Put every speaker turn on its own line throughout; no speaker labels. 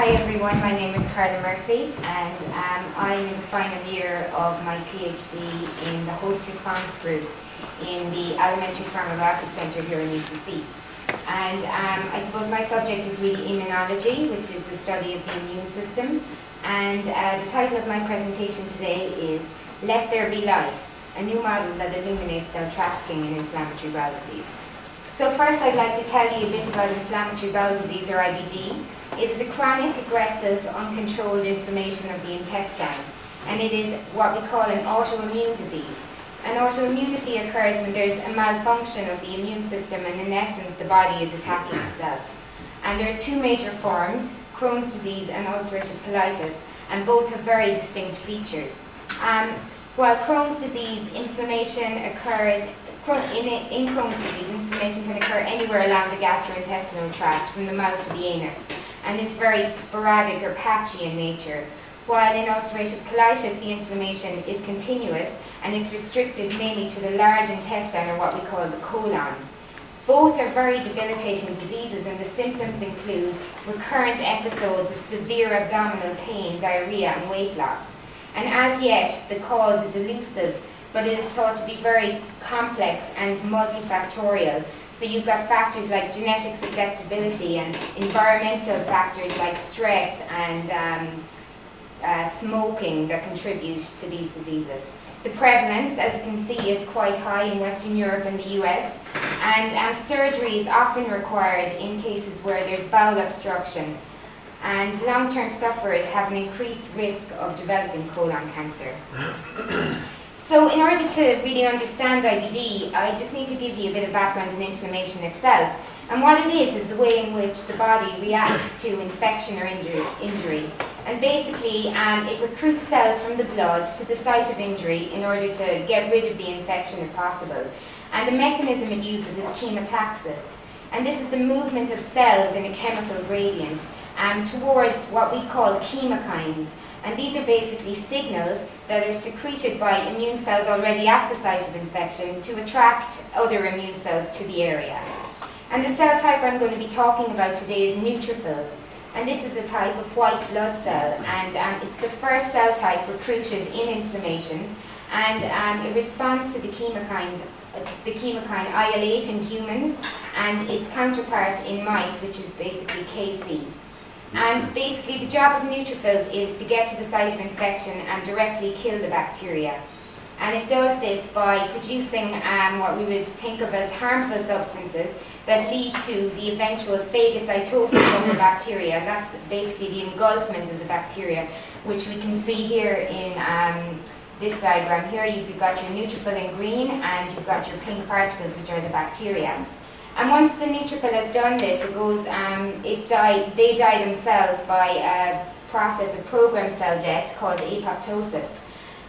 Hi everyone, my name is Carola Murphy and I'm in the final year of my PhD in the host response group in the Elementary Pharmabiotic Centre here in UCC. And I suppose my subject is really immunology, which is the study of the immune system. And the title of my presentation today is Let There Be Light, a new model that illuminates cell trafficking in inflammatory bowel disease. So first I'd like to tell you a bit about inflammatory bowel disease, or IBD. It is a chronic, aggressive, uncontrolled inflammation of the intestine, and it is what we call an autoimmune disease. And autoimmunity occurs when there's a malfunction of the immune system, and in essence the body is attacking itself. And there are two major forms, Crohn's disease and ulcerative colitis, and both have very distinct features. While Crohn's disease, inflammation occurs in Crohn's disease, inflammation can occur anywhere along the gastrointestinal tract, from the mouth to the anus, and is very sporadic or patchy in nature. While in ulcerative colitis, the inflammation is continuous, and it's restricted mainly to the large intestine, or what we call the colon. Both are very debilitating diseases, and the symptoms include recurrent episodes of severe abdominal pain, diarrhea, and weight loss. And as yet, the cause is elusive, but it is thought to be very complex and multifactorial. So you've got factors like genetic susceptibility and environmental factors like stress and smoking that contribute to these diseases. The prevalence, as you can see, is quite high in Western Europe and the US, and surgery is often required in cases where there's bowel obstruction, and long-term sufferers have an increased risk of developing colon cancer. So in order to really understand IBD, I just need to give you a bit of background on inflammation itself. And what it is the way in which the body reacts to infection or injury. And basically, it recruits cells from the blood to the site of injury in order to get rid of the infection if possible. And the mechanism it uses is chemotaxis. And this is the movement of cells in a chemical gradient towards what we call chemokines. And these are basically signals that are secreted by immune cells already at the site of infection to attract other immune cells to the area. And the cell type I'm going to be talking about today is neutrophils. And this is a type of white blood cell, and it's the first cell type recruited in inflammation, and it responds to the chemokine IL-8 in humans, and its counterpart in mice, which is basically Kc. And basically the job of neutrophils is to get to the site of infection and directly kill the bacteria. And it does this by producing what we would think of as harmful substances that lead to the eventual phagocytosis of the bacteria. And that's basically the engulfment of the bacteria, which we can see here in this diagram. Here you've got your neutrophil in green, and you've got your pink particles, which are the bacteria. And once the neutrophil has done this, it goes, they die themselves by a process of programmed cell death called apoptosis.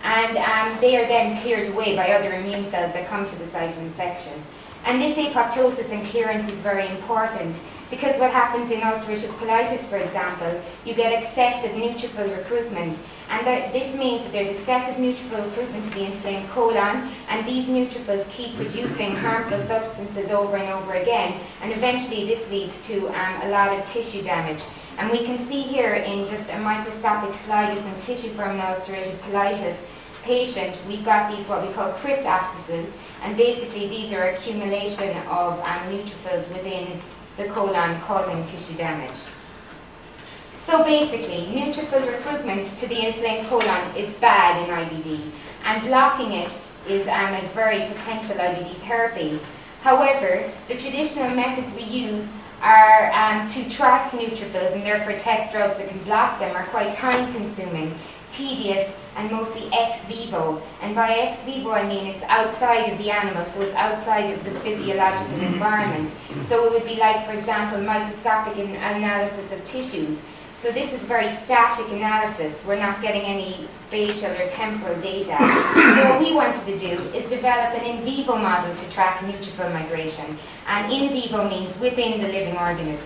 And they are then cleared away by other immune cells that come to the site of infection. And this apoptosis and clearance is very important, because what happens in ulcerative colitis, for example, you get excessive neutrophil recruitment. And this means that there's excessive neutrophil recruitment to the inflamed colon, and these neutrophils keep producing harmful substances over and over again, and eventually this leads to a lot of tissue damage. And we can see here in just a microscopic slide of some tissue from an ulcerative colitis patient, we've got these what we call crypt abscesses, and basically these are accumulation of neutrophils within the colon causing tissue damage. So basically, neutrophil recruitment to the inflamed colon is bad in IBD, and blocking it is a very potential IBD therapy. However, the traditional methods we use are to track neutrophils, and therefore test drugs that can block them, are quite time-consuming, tedious, and mostly ex vivo. And by ex vivo I mean it's outside of the animal, so it's outside of the physiological environment. So it would be like, for example, microscopic analysis of tissues. So this is very static analysis. We're not getting any spatial or temporal data. So what we wanted to do is develop an in vivo model to track neutrophil migration. And in vivo means within the living organism.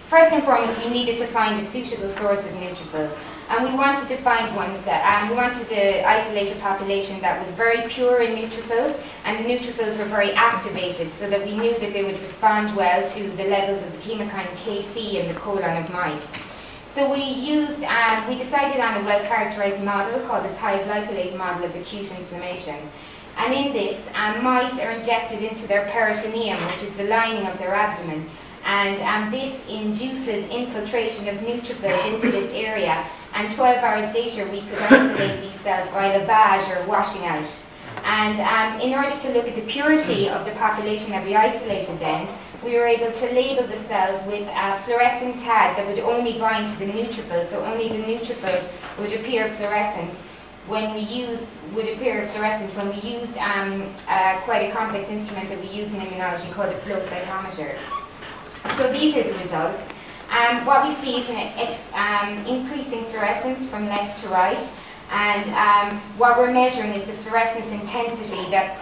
First and foremost, we needed to find a suitable source of neutrophils. And we wanted to find ones that, we wanted to isolate a population that was very pure in neutrophils, and the neutrophils were very activated, so that we knew that they would respond well to the levels of the chemokine Kc in the colon of mice. So we decided on a well-characterized model called the thioglycolate model of acute inflammation. And in this, mice are injected into their peritoneum, which is the lining of their abdomen. And this induces infiltration of neutrophils into this area. And 12 hours later, we could isolate these cells by lavage or washing out. And in order to look at the purity of the population that we isolated then, we were able to label the cells with a fluorescent tag that would only bind to the neutrophils, so only the neutrophils would appear fluorescent when we used quite a complex instrument that we use in immunology called a flow cytometer. So these are the results. What we see is an increasing fluorescence from left to right, and what we're measuring is the fluorescence intensity that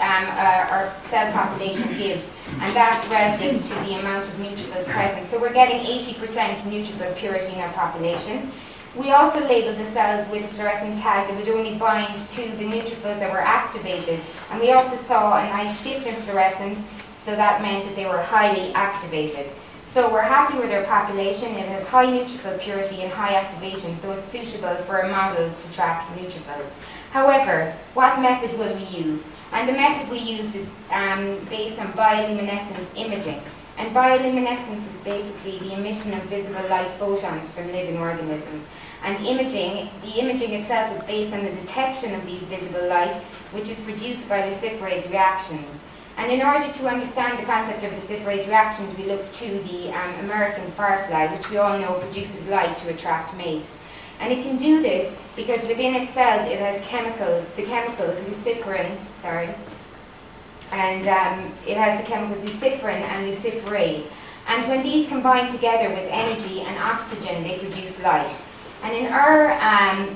our cell population gives, and that's relative to the amount of neutrophils present. So we're getting 80% neutrophil purity in our population. We also labeled the cells with a fluorescent tag that would only bind to the neutrophils that were activated, and we also saw a nice shift in fluorescence, so that meant that they were highly activated. So we're happy with our population. It has high neutrophil purity and high activation, so it's suitable for a model to track neutrophils. However, what method will we use? And the method we used is based on bioluminescence imaging. And bioluminescence is basically the emission of visible light photons from living organisms. And the imaging itself is based on the detection of these visible light, which is produced by luciferase reactions. And in order to understand the concept of luciferase reactions, we look to the American firefly, which we all know produces light to attract mates. And it can do this because within its cells it has the chemicals luciferin, and it has the chemicals luciferin and luciferase. And when these combine together with energy and oxygen, they produce light. And in our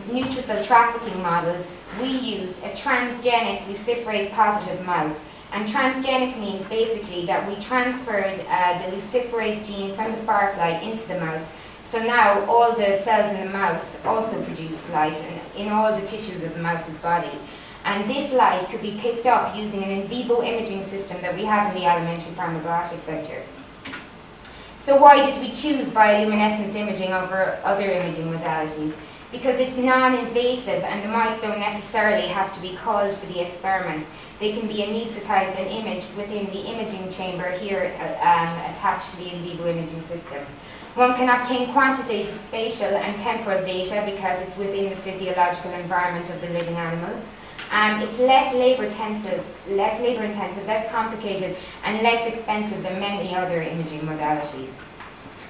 neutrophil trafficking model, we used a transgenic luciferase positive mouse. And transgenic means basically that we transferred the luciferase gene from the firefly into the mouse. So now all the cells in the mouse also produce light in all the tissues of the mouse's body. And this light could be picked up using an in vivo imaging system that we have in the Elementary Pharmabiotic Center. So why did we choose bioluminescence imaging over other imaging modalities? Because it's non-invasive and the mice don't necessarily have to be called for the experiments. They can be anesthetized and imaged within the imaging chamber here attached to the in vivo imaging system. One can obtain quantitative spatial and temporal data because it's within the physiological environment of the living animal. It's less labor intensive, less complicated, and less expensive than many other imaging modalities.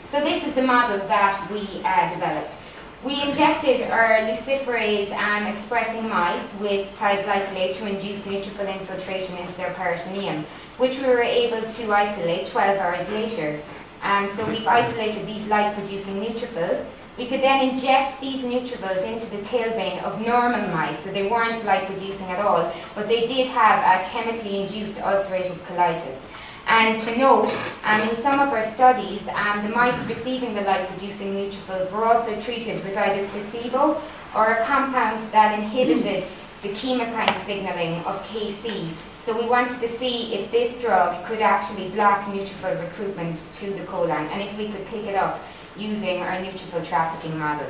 So this is the model that we developed. We injected our luciferase expressing mice with thioglycolate to induce neutrophil infiltration into their peritoneum, which we were able to isolate 12 hours later. So we've isolated these light-producing neutrophils. We could then inject these neutrophils into the tail vein of normal mice, so they weren't light-producing at all, but they did have a chemically induced ulcerative colitis. And to note, in some of our studies, the mice receiving the light-producing neutrophils were also treated with either placebo or a compound that inhibited the chemokine signaling of Kc. So we wanted to see if this drug could actually block neutrophil recruitment to the colon, and if we could pick it up using our neutrophil trafficking model.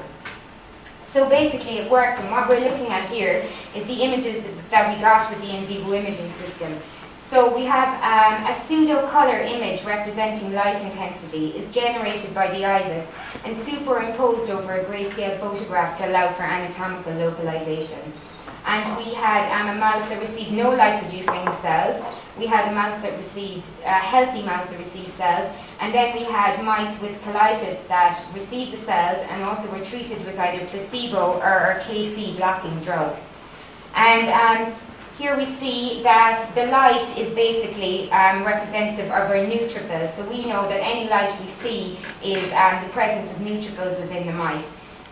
So basically it worked, and what we're looking at here is the images that we got with the in vivo imaging system. So we have a pseudo-color image representing light intensity is generated by the IVUS and superimposed over a grayscale photograph to allow for anatomical localization. And we had a mouse that received no light-producing cells. We had a mouse that received, a healthy mouse that received cells, and then we had mice with colitis that received the cells and also were treated with either placebo or a Kc blocking drug. And here we see that the light is basically representative of our neutrophils. So we know that any light we see is the presence of neutrophils within the mice.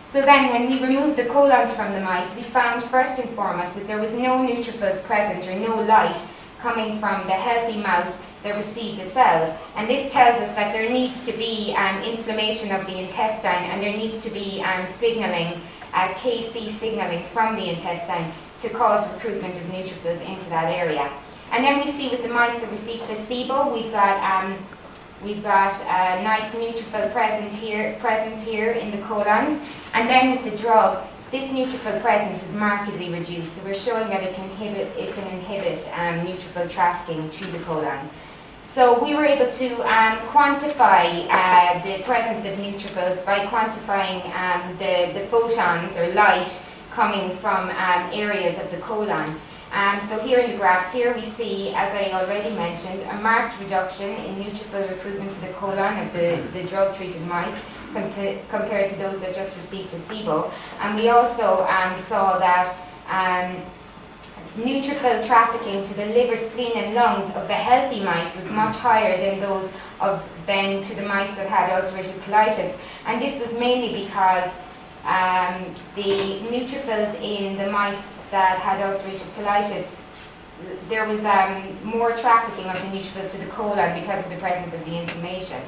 So then when we removed the colons from the mice, we found first and foremost that there was no neutrophils present or no light coming from the healthy mouse that receive the cells. And this tells us that there needs to be inflammation of the intestine, and there needs to be signaling, KC signaling from the intestine to cause recruitment of neutrophils into that area. And then we see with the mice that receive placebo, we've got a nice neutrophil presence here in the colons. And then with the drug, this neutrophil presence is markedly reduced. So we're showing that it can inhibit neutrophil trafficking to the colon. So we were able to quantify the presence of neutrophils by quantifying the photons or light coming from areas of the colon. So here in the graphs here we see, as I already mentioned, a marked reduction in neutrophil recruitment to the colon of the drug-treated mice compared to those that just received placebo. And we also saw that neutrophil trafficking to the liver, spleen and lungs of the healthy mice was much higher than those than to the mice that had ulcerative colitis. And this was mainly because the neutrophils in the mice that had ulcerative colitis, there was more trafficking of the neutrophils to the colon because of the presence of the inflammation.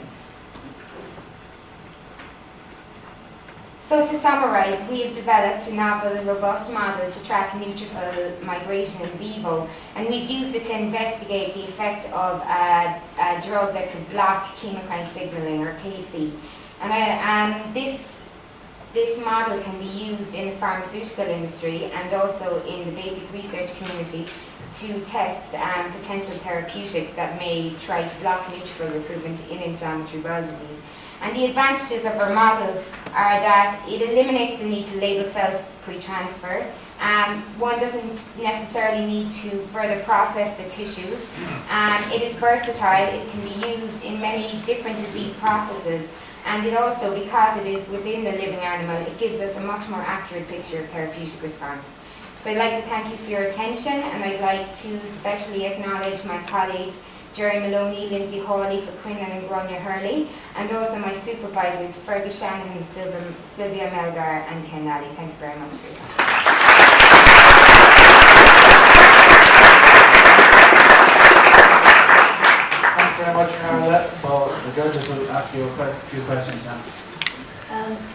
So to summarise, we have developed a novel, robust model to track neutrophil migration in vivo, and we've used it to investigate the effect of a drug that could block chemokine signalling, or KC. And this model can be used in the pharmaceutical industry and also in the basic research community to test potential therapeutics that may try to block neutrophil recruitment in inflammatory bowel disease. And the advantages of our model are that it eliminates the need to label cells pre-transfer. One doesn't necessarily need to further process the tissues. It is versatile. It can be used in many different disease processes. And it also, because it is within the living animal, it gives us a much more accurate picture of therapeutic response. So I'd like to thank you for your attention, and I'd like to especially acknowledge my colleagues Jerry Maloney, Lindsay Hawley for Quinlan and Grania Hurley, and also my supervisors Fergus Shanahan, Sylvia Melgar and Ken Nally. Thank you very much for your time.
Thanks very much, Carola. So the judges will ask you a few questions now.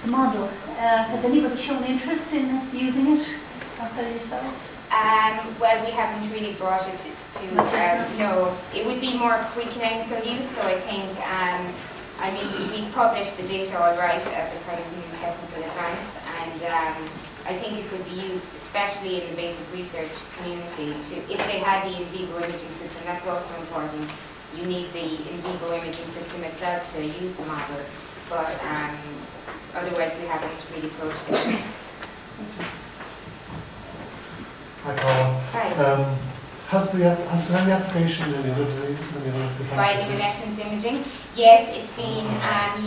The model, has anybody shown interest in using it outside of yourselves?
Well, we haven't really brought it to no. It would be more preclinical use, so I think, I mean, we've published the data all right as a kind of new technical advance, and I think it could be used especially in the basic research community if they had the in vivo imaging system. That's also important. You need the in vivo imaging system itself to use the model, but otherwise we haven't really approached it.
Thank you.
Hi, Carola.
Hi.
Has there any application in any other diseases?
Bioluminescence imaging? Yes, it's been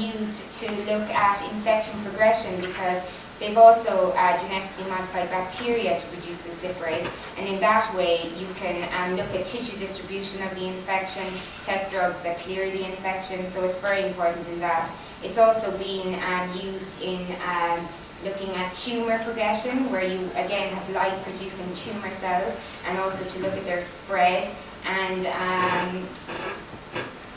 used to look at infection progression, because they've also genetically modified bacteria to produce luciferase, and in that way you can look at tissue distribution of the infection, test drugs that clear the infection, so it's very important in that. It's also been used in looking at tumour progression, where you again have light producing tumour cells, and also to look at their spread, and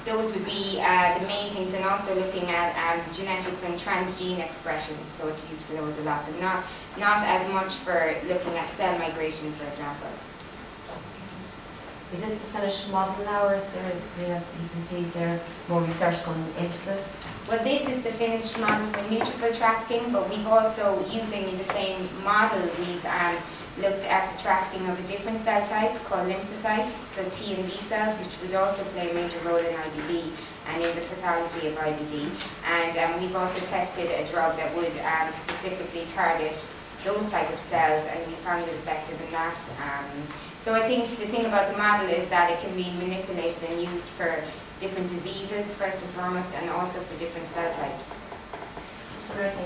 those would be the main things, and also looking at genetics and transgene expression, so it's used for those a lot, but not as much for looking at cell migration, for example.
Is this the finished model now, or is there, you can see, is there more research going into this?
Well, this is the finished model for neutrophil trafficking, but we've also, using the same model, we've looked at the trafficking of a different cell type called lymphocytes, so T and B cells, which would also play a major role in IBD and in the pathology of IBD. And we've also tested a drug that would specifically target those type of cells, and we found it effective in that. So I think the thing about the model is that it can be manipulated and used for different diseases, first and foremost, and also for different cell types.
Just one other thing,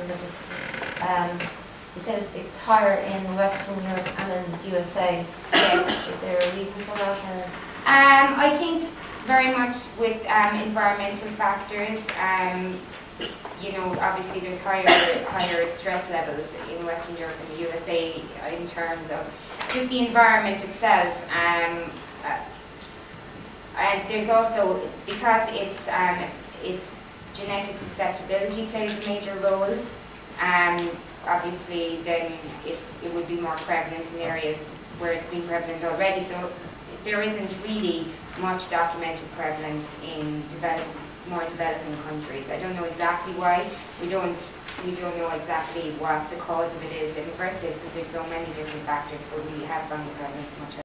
you said it's higher in Western Europe and in the USA.
Yes.
Is there a reason for that? Or?
I think very much with environmental factors. You know, obviously there's higher stress levels in Western Europe and the USA in terms of just the environment itself. And there's also, because it's genetic susceptibility plays a major role, obviously then it would be more prevalent in areas where it's been prevalent already. So there isn't really much documented prevalence in more developing countries. I don't know exactly why. We don't know exactly what the cause of it is in the first place, because there's so many different factors, but we have found the prevalence much higher.